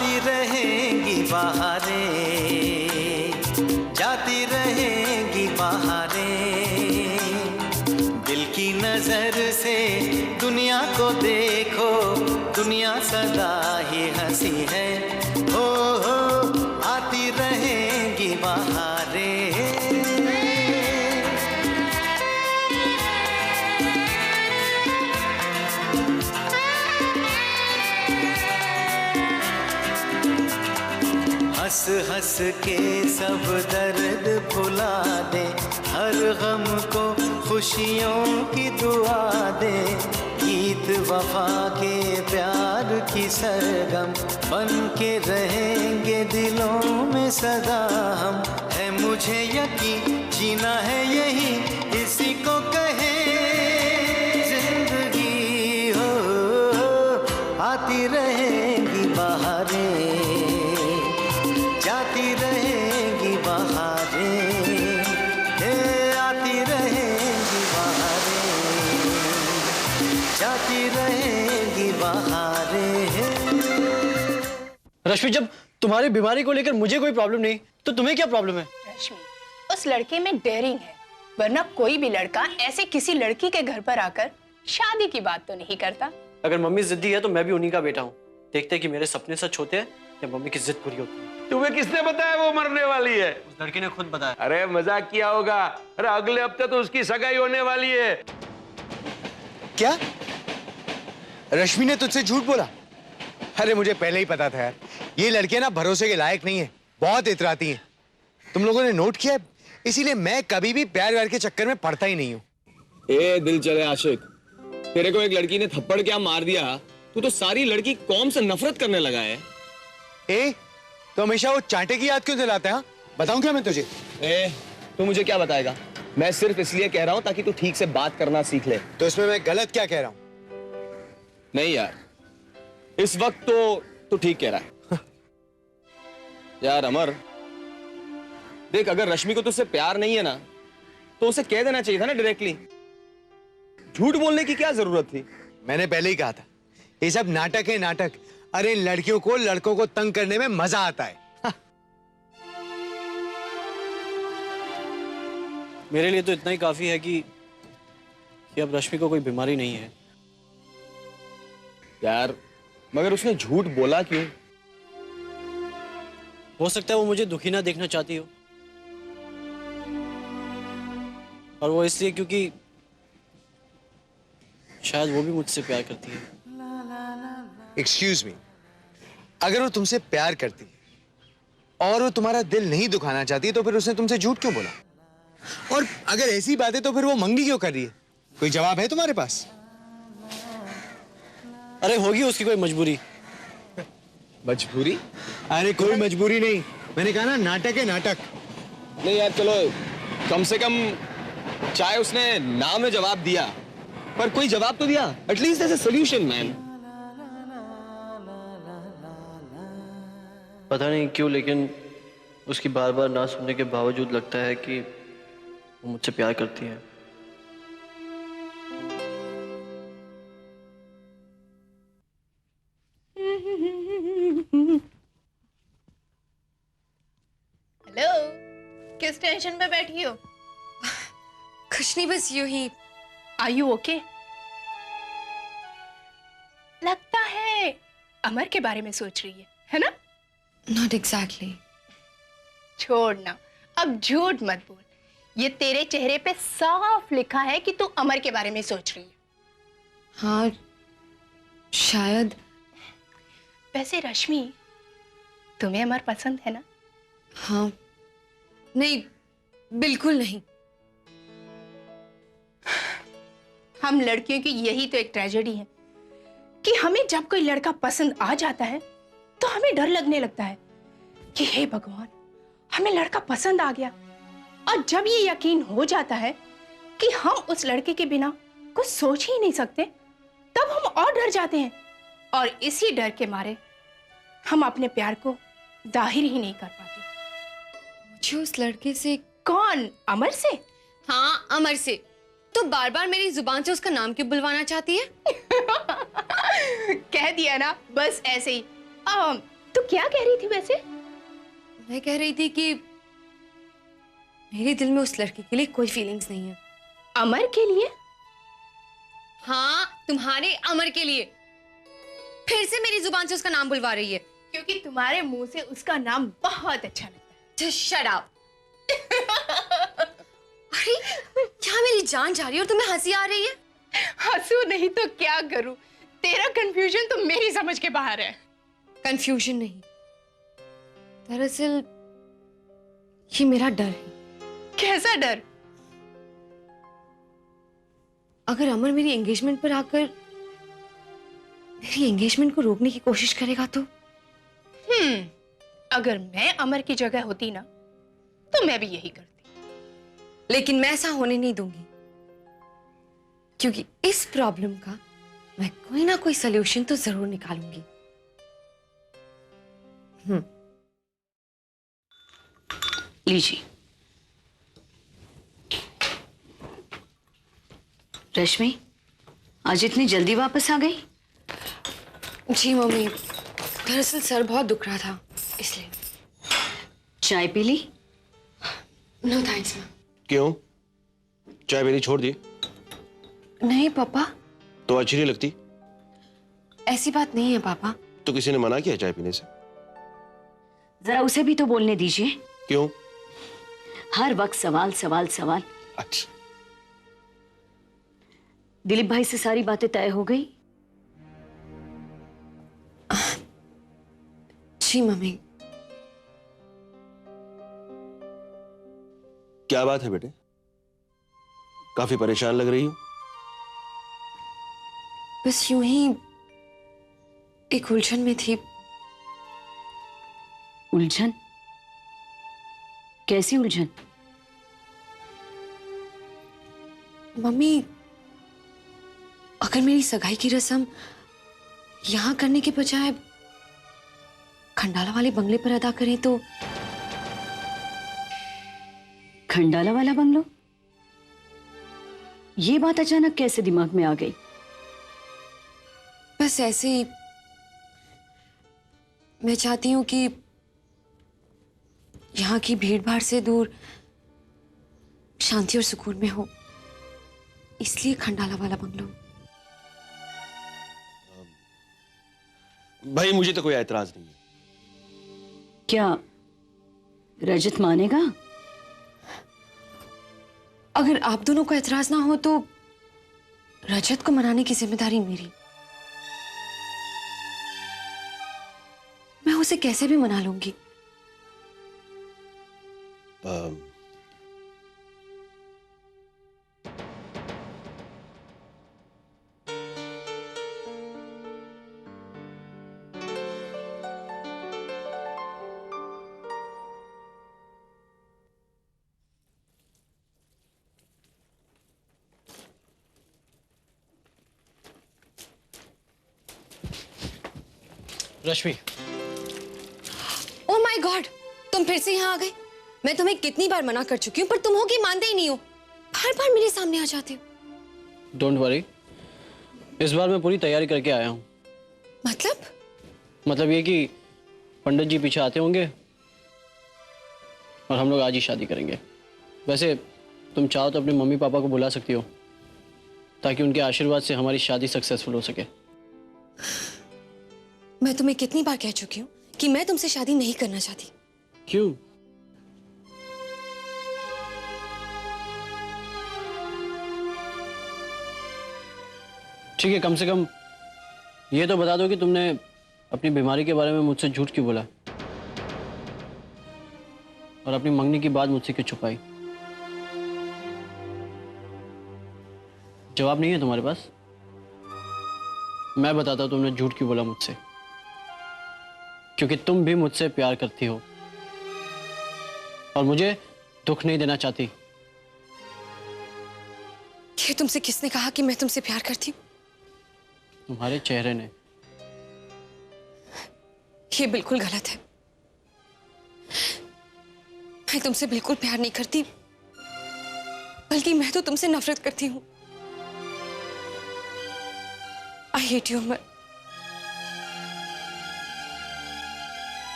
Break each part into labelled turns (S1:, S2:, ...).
S1: आती रहेंगी बहारें, जाती रहेंगी बहारें। दिल की नजर से दुनिया को देखो, दुनिया सदा ही हंसी है। हो आती रहेंगी बहारें। हंस हंस के सब दर्द भुला दे, हर गम को खुशियों की दुआ दे। गीत वफा के प्यार की सरगम बन के रहेंगे दिलों में सदा हम। है मुझे यकीन जीना है यही, इसी को कहे जिंदगी। हो आती रहेंगी बहारें, जाती रहेंगी बहारें। आती रहेंगी बहारें, जाती रहेंगी बहारें।
S2: रश्मि, जब तुम्हारी बीमारी को लेकर मुझे कोई प्रॉब्लम नहीं तो तुम्हें क्या प्रॉब्लम है?
S3: रश्मि, उस लड़के में डेयरिंग है, वरना कोई भी लड़का ऐसे किसी लड़की के घर पर आकर शादी की बात तो नहीं करता।
S2: अगर मम्मी जिद्दी है तो मैं भी उन्हीं का बेटा हूँ। देखते हैं कि मेरे सपने सच होते हैं या मम्मी की जिद पूरी होती है।
S4: तुम्हें किसने बताया वो मरने वाली है?
S2: उस लड़की ने खुद बताया।
S4: अरे मजाक किया होगा। अरे अगले हफ्ते तो उसकी सगाई होने वाली है।
S5: क्या रश्मि ने तुझसे झूठ बोला? अरे मुझे पहले ही पता था यार, ये लड़कियां ना भरोसे के लायक नहीं है, बहुत इतराती हैं। तुम लोगों ने नोट किया है, इसीलिए मैं कभी भी प्यार व्यार के चक्कर में पड़ता ही नहीं हूँ।
S6: ए दिल चले आशिक, तेरे को एक लड़की ने थप्पड़ क्या मार दिया, तू तो सारी लड़की कौम से नफरत करने लगा है।
S5: ए तो हमेशा वो चांटे की याद क्यों दिलाता है? बताऊं क्या मैं तुझे?
S6: ए तू मुझे क्या बताएगा? मैं सिर्फ इसलिए कह रहा हूं ताकि तू ठीक से बात करना सीख ले।
S5: तो इसमें मैं गलत क्या कह रहा हूं?
S6: नहीं यार, इस वक्त तो तू ठीक कह रहा है। यार अमर देख, अगर रश्मि को तुझसे प्यार नहीं है ना तो उसे कह देना चाहिए था ना डायरेक्टली। झूठ बोलने की क्या जरूरत थी?
S5: मैंने पहले ही कहा था, ये सब नाटक है नाटक। अरे लड़कियों को लड़कों को तंग करने में मजा आता है।
S2: मेरे लिए तो इतना ही काफी है कि अब रश्मि को कोई बीमारी नहीं है।
S6: यार मगर उसने झूठ बोला क्यों?
S2: हो सकता है वो मुझे दुखी ना देखना चाहती हो, और वो इसलिए क्योंकि शायद वो भी मुझसे प्यार करती है।
S5: एक्सक्यूज मी, अगर वो तुमसे प्यार करती और वो तुम्हारा दिल नहीं दुखाना चाहती तो फिर उसने तुमसे झूठ क्यों बोला? और अगर ऐसी बात है तो फिर वो मंगी क्यों कर रही है? कोई जवाब है तुम्हारे पास?
S2: अरे होगी उसकी कोई मजबूरी।
S6: मजबूरी?
S5: अरे कोई मजबूरी नहीं, मैंने कहा ना नाटक है नाटक।
S6: नहीं यार चलो, कम से कम चाहे उसने ना में जवाब दिया पर कोई जवाब तो दिया। At least as a solution man.
S2: पता नहीं क्यों, लेकिन उसकी बार बार ना सुनने के बावजूद लगता है कि वो मुझसे प्यार करती है।
S3: हेलो, किस टेंशन पे बैठी हो?
S7: कुछ नहीं, बस यूं ही।
S3: Are you okay? लगता है अमर के बारे में सोच रही है ना?
S7: Not exactly.
S3: छोड़ना, अब झूठ मत बोल। ये तेरे चेहरे पे साफ लिखा है कि तू अमर के बारे में सोच रही है।
S7: हाँ शायद।
S3: वैसे रश्मि, तुम्हें अमर पसंद है ना?
S7: हाँ। नहीं, बिल्कुल नहीं।
S3: हम लड़कियों की यही तो एक ट्रेजेडी है कि हमें जब कोई लड़का पसंद आ जाता है तो हमें डर लगने लगता है कि हे भगवान, हमें लड़का पसंद आ गया। और जब ये यकीन हो जाता है कि हम उस लड़के के बिना कुछ सोच ही नहीं सकते, तब हम और डर जाते हैं, और इसी डर के मारे हम अपने प्यार को जाहिर ही नहीं कर पाते।
S7: मुझे उस लड़के से।
S3: कौन? अमर से?
S7: हाँ, अमर से। तो बार बार मेरी जुबान से उसका नाम क्यों बुलवाना चाहती है?
S3: कह दिया ना, बस ऐसे ही। तो क्या कह रही थी वैसे?
S7: मैं कह रही थी कि मेरे दिल में उस लड़के के लिए कोई फीलिंग्स नहीं है।
S3: अमर के लिए?
S7: हाँ, तुम्हारे अमर के लिए। फिर से मेरी जुबान से उसका नाम बुलवा रही है।
S3: क्योंकि तुम्हारे मुंह से उसका नाम बहुत अच्छा लगता है।
S7: Just shut up। अरे क्या मेरी जान जा रही है और तुम्हें हंसी आ रही है?
S3: हंसू नहीं तो क्या करूं? तेरा कंफ्यूजन तो मेरी समझ के बाहर है।
S7: कंफ्यूजन नहीं, दरअसल ये मेरा डर है।
S3: कैसा डर?
S7: अगर अमर मेरी एंगेजमेंट पर आकर मेरी एंगेजमेंट को रोकने की कोशिश करेगा तो?
S3: अगर मैं अमर की जगह होती ना तो मैं भी यही करती।
S7: लेकिन मैं ऐसा होने नहीं दूंगी, क्योंकि इस प्रॉब्लम का मैं कोई ना कोई सलूशन तो जरूर निकालूंगी।
S8: लीजिए। रश्मि, आज इतनी जल्दी वापस आ गई?
S7: जी मम्मी, दरअसल सर बहुत दुख रहा था इसलिए।
S8: चाय पी ली?
S7: No thanks ma'am.
S6: क्यों, चाय पीनी छोड़ दी?
S7: नहीं पापा,
S6: तो अच्छी नहीं लगती?
S7: ऐसी बात नहीं है पापा।
S6: तो किसी ने मना किया चाय पीने से?
S8: जरा उसे भी तो बोलने दीजिए।
S6: क्यों?
S8: हर वक्त सवाल सवाल सवाल।
S6: अच्छा,
S8: दिलीप भाई से सारी बातें तय हो गई?
S7: जी मम्मी।
S6: क्या बात है बेटे, काफी परेशान लग रही हो?
S7: बस यूं ही एक उलझन में थी।
S8: उलझन? कैसी उलझन?
S7: मम्मी, अगर मेरी सगाई की रस्म यहां करने के बजाय खंडाला वाले बंगले पर अदा करें तो?
S8: खंडाला वाला बंगलो? ये बात अचानक कैसे दिमाग में आ गई?
S7: बस ऐसे ही। मैं चाहती हूं कि यहाँ की भीड़ भाड़ से दूर शांति और सुकून में हो, इसलिए खंडाला वाला बंगलो।
S6: भाई मुझे तो कोई ऐतराज नहीं है।
S8: क्या रजत मानेगा?
S7: अगर आप दोनों को ऐतराज ना हो तो रजत को मनाने की जिम्मेदारी मेरी। मैं उसे कैसे भी मना लूंगी।
S2: रश्मि,
S7: ओह माय गॉड, तुम फिर से यहाँ आ गए। मैं तुम्हें कितनी बार मना कर चुकी हूँ, पर तुम हो कि मानते ही नहीं हो। बार बार मेरे सामने आ जाते हो।
S2: डोंट वरी, इस बार मैं पूरी तैयारी करके आया हूँ।
S7: मतलब
S2: ये कि पंडित जी पीछे आते होंगे और हम लोग आज ही शादी करेंगे। वैसे तुम चाहो तो अपने मम्मी पापा को बुला सकती हो, ताकि उनके आशीर्वाद से हमारी शादी सक्सेसफुल हो सके।
S7: मैं तुम्हें कितनी बार कह चुकी हूँ कि मैं तुमसे शादी नहीं करना चाहती।
S2: क्यों? ठीक है, कम से कम ये तो बता दो कि तुमने अपनी बीमारी के बारे में मुझसे झूठ क्यों बोला और अपनी मंगनी की बात मुझसे क्यों छुपाई? जवाब नहीं है तुम्हारे पास? मैं बताता हूं तुमने झूठ क्यों बोला मुझसे। क्योंकि तुम भी मुझसे प्यार करती हो और मुझे दुख नहीं देना चाहती।
S7: ये तुमसे किसने कहा कि मैं तुमसे प्यार करती हूँ?
S2: तुम्हारे चेहरे ने।
S7: ये बिल्कुल गलत है। मैं तुमसे बिल्कुल प्यार नहीं करती, बल्कि मैं तो तुमसे नफरत करती हूँ। आई हेट यू अमर।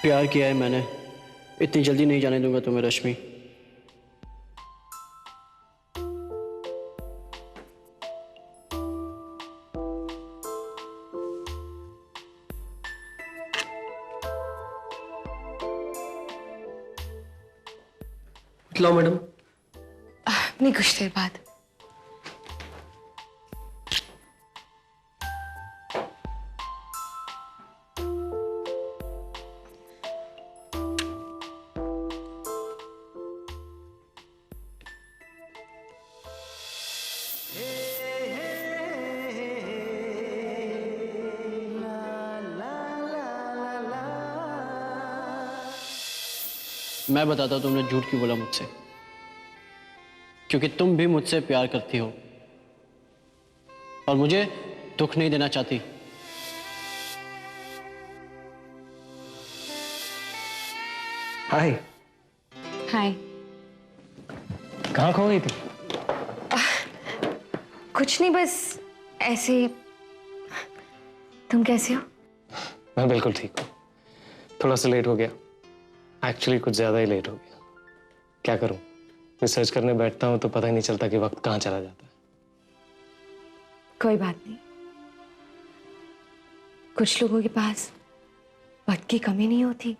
S2: प्यार किया है मैंने, इतनी जल्दी नहीं जाने दूंगा तुम्हें रश्मि।
S9: लाओ मैडम।
S7: नहीं, कुछ देर बाद।
S2: मैं बताता हूं तुमने झूठ क्यों बोला मुझसे, क्योंकि तुम भी मुझसे प्यार करती हो और मुझे दुख नहीं देना चाहती।
S9: हाय।
S7: हाय।
S9: कहाँ खो गई थी?
S7: कुछ नहीं, बस ऐसे। तुम कैसे हो?
S9: मैं बिल्कुल ठीक हूँ। थोड़ा सा लेट हो गया, एक्चुअली कुछ ज्यादा ही लेट हो गया। क्या करूँ, रिसर्च करने बैठता हूँ तो पता ही नहीं चलता कि वक्त कहाँ चला जाता है।
S7: कोई बात नहीं, कुछ लोगों के पास वक्त की कमी नहीं होती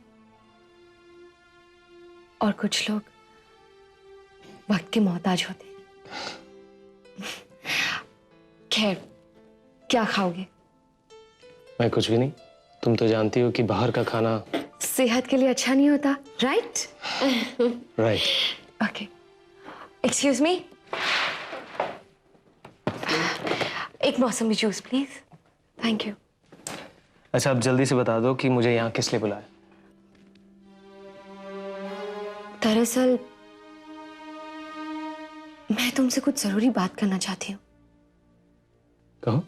S7: और कुछ लोग वक्त के मोहताज होते हैं। खैर, क्या खाओगे?
S9: मैं कुछ भी नहीं, तुम तो जानती हो कि बाहर का खाना
S7: सेहत के लिए अच्छा नहीं होता, right?
S9: Right.
S7: Okay, excuse me, एक मौसमी जूस प्लीज। Thank you.
S9: अच्छा, अब जल्दी से बता दो कि मुझे यहाँ किस लिए बुलाया?
S7: दरअसल मैं तुमसे कुछ जरूरी बात करना चाहती हूँ।
S9: कहो।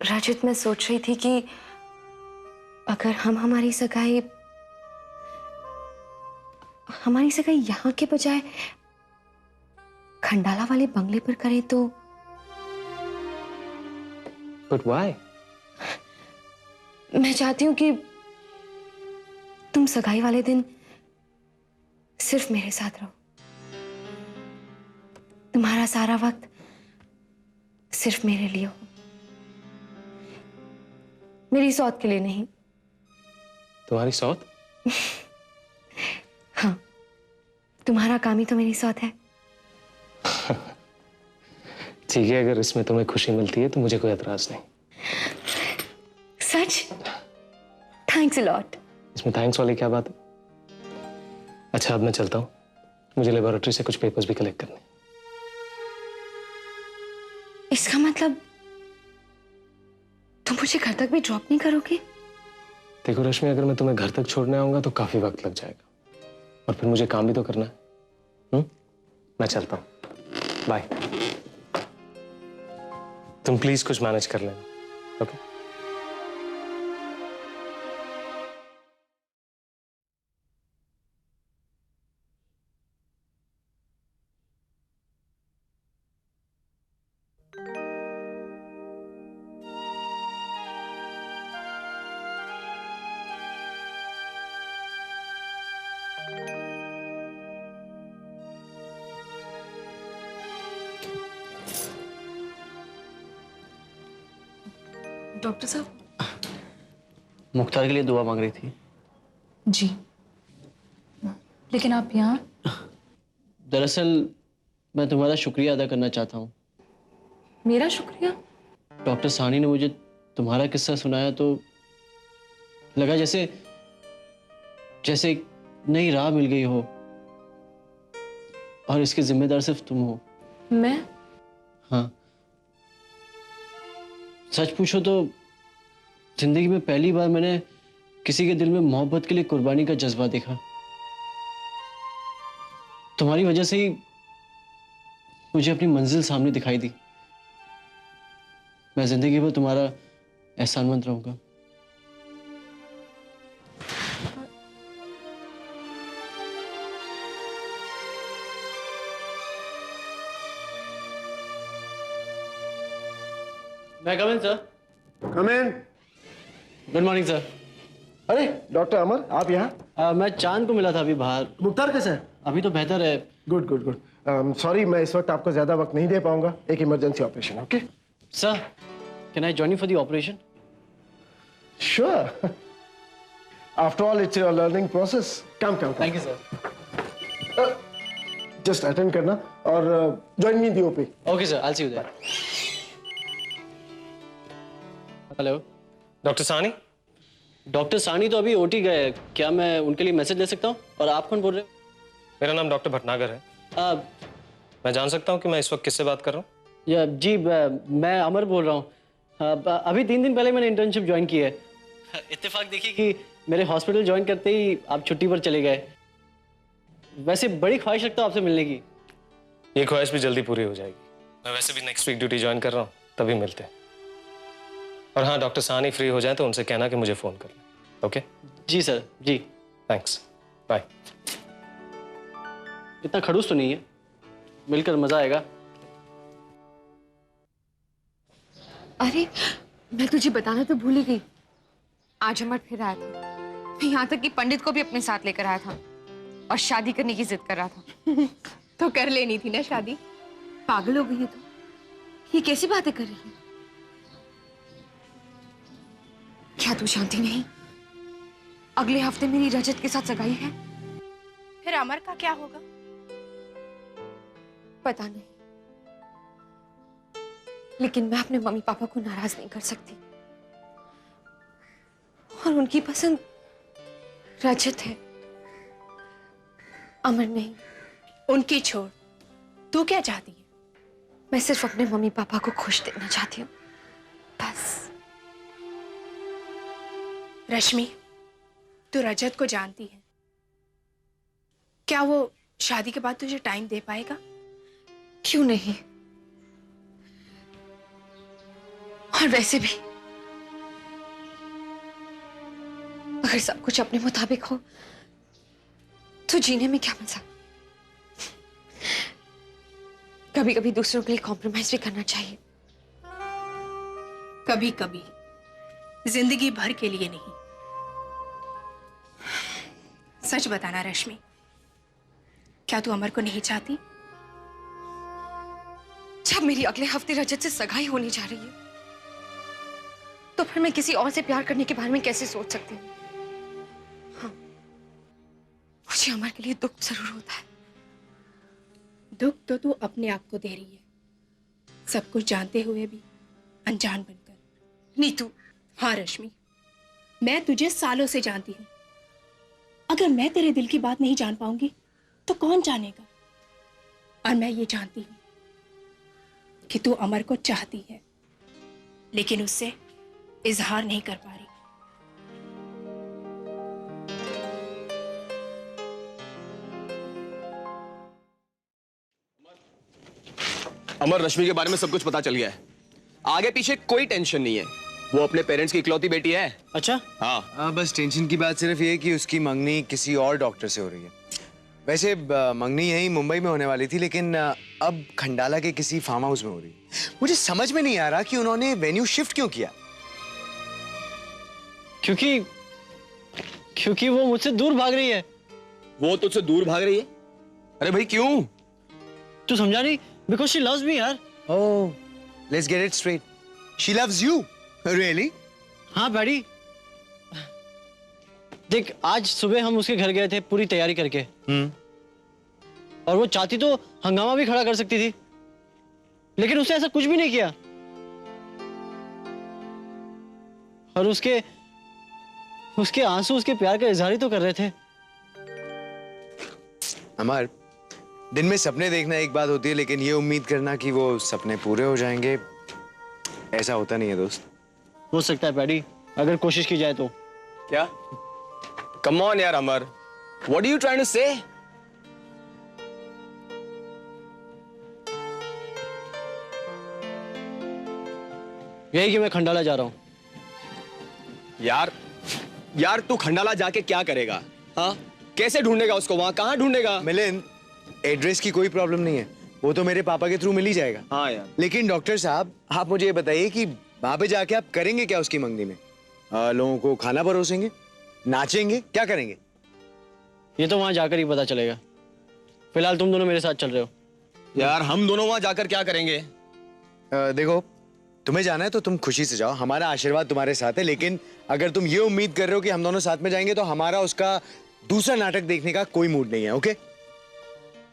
S7: रजत, मैं सोच रही थी कि अगर हम हमारी सगाई यहाँ के बजाय खंडाला वाले बंगले पर करें तो।
S9: But why?
S7: मैं चाहती हूँ कि तुम सगाई वाले दिन सिर्फ मेरे साथ रहो। तुम्हारा सारा वक्त सिर्फ मेरे लिए हो, मेरी सौत के लिए नहीं।
S9: तुम्हारी सौत?
S7: हाँ, तुम्हारा काम ही तो मेरी सौत है।
S9: ठीक है, अगर इसमें तुम्हें खुशी मिलती है तो मुझे कोई एतराज नहीं।
S7: सच? Thanks a lot.
S9: इसमें थैंक्स वाली क्या बात है? अच्छा, अब मैं चलता हूँ, मुझे लेबोरेटरी से कुछ पेपर्स भी कलेक्ट करने।
S7: इसका मतलब तुम मुझे घर तक भी ड्रॉप नहीं करोगे?
S9: देखो रश्मि, अगर मैं तुम्हें घर तक छोड़ने आऊंगा तो काफी वक्त लग जाएगा और फिर मुझे काम भी तो करना है। मैं चलता हूँ, बाय। तुम प्लीज कुछ मैनेज कर लेना, ओके?
S10: डॉक्टर साहब।
S2: मुख्तार के लिए दुआ मांग रही थी।
S10: जी, लेकिन आप यहाँ?
S2: दरअसल मैं तुम्हारा शुक्रिया अदा करना चाहता हूँ।
S10: मेरा शुक्रिया?
S2: डॉक्टर साहनी ने मुझे तुम्हारा किस्सा सुनाया तो लगा जैसे एक नई राह मिल गई हो और इसके जिम्मेदार सिर्फ तुम हो।
S10: मैं?
S2: हाँ, सच पूछो तो जिंदगी में पहली बार मैंने किसी के दिल में मोहब्बत के लिए कुर्बानी का जज्बा देखा। तुम्हारी वजह से ही मुझे अपनी मंजिल सामने दिखाई दी। मैं जिंदगी भर तुम्हारा एहसानमंद रहूंगा। मैं come in sir.
S11: Come in.
S2: Good morning sir.
S11: अरे डॉक्टर अमर, आप यहाँ?
S2: मैं चांद को मिला था अभी बाहर।
S11: मुख्तार कैसा है?
S2: अभी तो बेहतर है।
S11: Good good good. सॉरी, मैं इस वक्त आपको ज्यादा वक्त नहीं दे पाऊंगा, एक emergency operation. Okay
S2: sir, can I join you for the operation?
S11: Sure, after all it's your learning process. Come come.
S2: Thank you sir.
S11: Just attend करना और join me in the OP.
S2: Okay sir, I will see you there. Hello
S9: doctor Sani?
S2: Doctor Sani तो अभी OT गए। क्या मैं उनके लिए message ले सकता हूँ? और आप कौन बोल रहे हो?
S9: मेरा नाम डॉक्टर भटनागर है। मैं जान सकता हूँ कि मैं इस वक्त किससे बात कर रहा हूँ?
S2: या जी, मैं अमर बोल रहा हूँ। अभी 3 दिन पहले मैंने इंटर्नशिप ज्वाइन की है। इत्तेफाक देखिए कि मेरे हॉस्पिटल ज्वाइन करते ही आप छुट्टी पर चले गए। वैसे बड़ी ख्वाहिश रखता हूँ आपसे मिलने की।
S9: ये ख्वाहिश भी जल्दी पूरी हो जाएगी। मैं वैसे भी नेक्स्ट वीक ड्यूटी ज्वाइन कर रहा हूँ, तभी मिलते हैं। और हाँ, डॉक्टर सानी फ्री हो जाए तो उनसे कहना कि मुझे फोन कर लें। ओके?
S2: जी सर, जी।
S9: Thanks, bye.
S2: इतना खड़ूस तो नहीं है, मिलकर मजा आएगा।
S7: अरे मैं तुझे बताना तो भूल ही गई, आज अमर फिर आया था। यहाँ तक कि पंडित को भी अपने साथ लेकर आया था और शादी करने की जिद कर रहा था।
S3: तो कर लेनी थी ना शादी।
S7: पागल हो गई है तो? ये कैसी बातें कर रही है? क्या तू जानती नहीं, अगले हफ्ते मेरी रजत के साथ सगाई है।
S3: फिर अमर का क्या होगा?
S7: पता नहीं, लेकिन मैं अपने मम्मी पापा को नाराज नहीं कर सकती। और उनकी पसंद रजत है, अमर नहीं।
S3: उनकी छोड़, तू क्या चाहती है?
S7: मैं सिर्फ अपने मम्मी पापा को खुश देखना चाहती हूँ, बस।
S3: रश्मि, तू रजत को जानती है, क्या वो शादी के बाद तुझे टाइम दे पाएगा?
S7: क्यों नहीं? और वैसे भी अगर सब कुछ अपने मुताबिक हो तो जीने में क्या मजा। कभी कभी दूसरों के लिए कॉम्प्रोमाइज भी करना चाहिए।
S3: कभी कभी, जिंदगी भर के लिए नहीं। सच बताना रश्मि, क्या तू अमर को नहीं चाहती?
S7: जब मेरी अगले हफ्ते रजत से सगाई होने जा रही है, तो फिर मैं किसी और से प्यार करने के बारे में कैसे सोच सकती हूँ? हाँ, मुझे अमर के लिए दुख जरूर होता है।
S3: दुख तो तू अपने आप को दे रही है, सब कुछ जानते हुए भी अनजान बनकर।
S7: नीतू।
S3: हाँ रश्मि, मैं तुझे सालों से जानती हूँ। अगर मैं तेरे दिल की बात नहीं जान पाऊंगी तो कौन जानेगा? और मैं ये जानती हूँ कि तू अमर को चाहती है, लेकिन उससे इजहार नहीं कर पा रही।
S6: अमर, रश्मि के बारे में सब कुछ पता चल गया है। आगे पीछे कोई टेंशन नहीं है, वो अपने पेरेंट्स की इकलौती बेटी है।
S2: अच्छा?
S6: हाँ।
S5: बस टेंशन की बात सिर्फ ये है कि उसकी मंगनी किसी और डॉक्टर से हो रही है। वैसे मंगनी यही मुंबई में होने वाली थी, लेकिन अब खंडाला के किसी फार्म हाउस में हो रही है। मुझे समझ में नहीं आ रहा कि उन्होंने वेन्यू शिफ्ट क्यों किया।
S2: क्योंकि वो मुझसे दूर भाग रही है।
S6: वो तुझसे दूर भाग रही है? अरे भाई क्यों?
S2: तू समझा नहीं? बिकॉज शी लव्स मी यार।
S5: Oh, let's get it straight, she loves you? Really?
S2: हाँ बैडी, देख आज सुबह हम उसके घर गए थे पूरी तैयारी करके। और वो चाहती तो हंगामा भी खड़ा कर सकती थी, लेकिन उसने ऐसा कुछ भी नहीं किया। और उसके आंसू उसके प्यार का इजहार ही तो कर रहे थे।
S5: अमर, दिन में सपने देखना एक बात होती है, लेकिन ये उम्मीद करना कि वो सपने पूरे हो जाएंगे, ऐसा होता नहीं है दोस्त।
S2: हो सकता है बैडी, अगर कोशिश की जाए तो।
S6: क्या? कम ऑन यार Amar, what are you trying to say?
S2: यही कि मैं खंडाला जा रहा हूं।
S6: यार तू खंडाला जाके क्या करेगा? हाँ, कैसे ढूंढेगा उसको वहां? कहाँ ढूंढेगा?
S5: मिलिंद, एड्रेस की कोई प्रॉब्लम नहीं है, वो तो मेरे पापा के थ्रू मिल ही जाएगा।
S6: हाँ यार।
S5: लेकिन डॉक्टर साहब, आप मुझे ये बताइए कि वहां पे जाके आप करेंगे क्या उसकी मंगनी में? लोगों को खाना परोसेंगे, नाचेंगे, क्या करेंगे?
S2: ये तो वहां जाकर ही पता चलेगा। फिलहाल तुम दोनों मेरे साथ चल रहे हो।
S6: यार हम दोनों वहां जाकर क्या करेंगे?
S5: देखो, तुम्हें जाना है तो तुम खुशी से जाओ, हमारा आशीर्वाद तुम्हारे साथ है। लेकिन अगर तुम ये उम्मीद कर रहे हो कि हम दोनों साथ में जाएंगे तो हमारा उसका दूसरा नाटक देखने का कोई मूड नहीं है। ओके?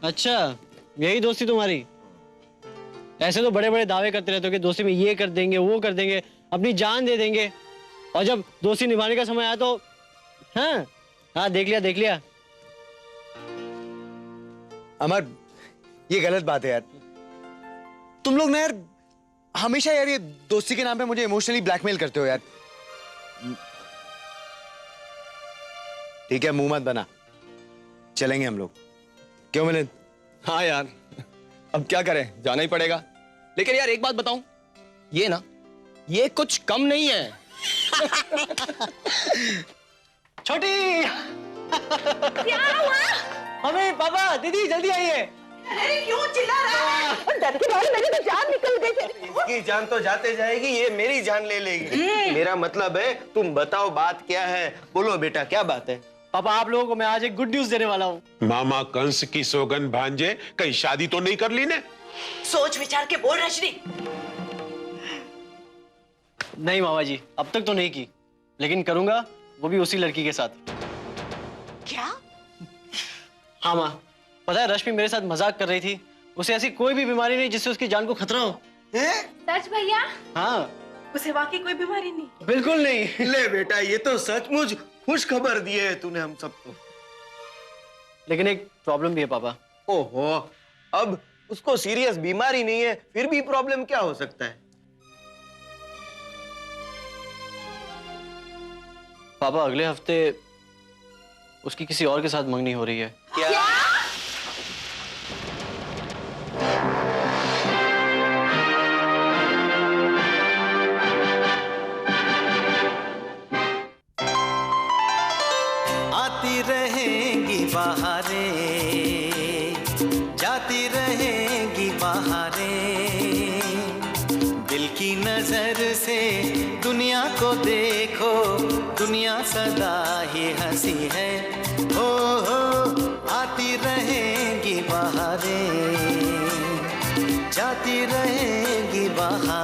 S2: अच्छा, यही दोस्ती तुम्हारी? ऐसे तो बड़े बड़े दावे करते रहते हो कि दोस्ती में ये कर देंगे, वो कर देंगे, अपनी जान दे देंगे, और जब दोस्ती निभाने का समय आया तो हाँ देख लिया।
S5: अमर, ये गलत बात है यार। तुम लोग ना यार हमेशा यार ये दोस्ती के नाम पे मुझे इमोशनली ब्लैकमेल करते हो यार। ठीक है, मुंह मत बना, चलेंगे हम लोग। क्यों मिलिंद?
S6: हाँ यार, अब क्या करें, जाना ही पड़ेगा। लेकिन यार एक बात बताऊं, ये ना, ये कुछ कम नहीं है।
S2: छोटी
S3: क्या हुआ?
S2: मम्मी, पापा, दीदी, जल्दी आइए।
S3: अरे क्यों चिल्ला रहा है? डर के मारे मेरी तो जान निकल गई।
S12: इसकी जान तो जाते जाएगी, ये मेरी जान ले लेगी। मेरा मतलब है, तुम बताओ बात क्या है। बोलो बेटा, क्या बात है?
S2: पापा, आप लोगों को मैं आज एक गुड न्यूज देने वाला हूँ।
S4: मामा कंस की सौगंध भांजे, कहीं शादी तो नहीं कर ली ने?
S13: सोच विचार के बोल रजनी।
S2: नहीं मामा जी, अब तक तो नहीं की, लेकिन करूंगा, वो भी उसी लड़की के साथ।
S13: क्या?
S2: हाँ माँ, पता है रश्मि मेरे साथ मजाक कर रही थी। उसे ऐसी कोई भी बीमारी नहीं जिससे उसकी जान को खतरा हो।
S3: सच भैया?
S2: हाँ,
S3: उसे वाकई कोई बीमारी नहीं?
S2: बिल्कुल नहीं।
S12: ले बेटा, ये तो सचमुच खुश खबर दी है तूने हम सबको।
S2: लेकिन एक प्रॉब्लम भी है पापा।
S12: ओहो, अब उसको सीरियस बीमारी नहीं है, फिर भी प्रॉब्लम क्या हो सकता है?
S2: पापा, अगले हफ्ते उसकी किसी और के साथ मंगनी हो रही है।
S12: क्या?
S1: आती रहेंगी बहारें, जाती रहेंगी बहारें, दिल की नजर से दुनिया को देखो, दुनिया सदा ही हंसी है। हो आती रहेंगी बहारें, जाती रहेंगी बहारें।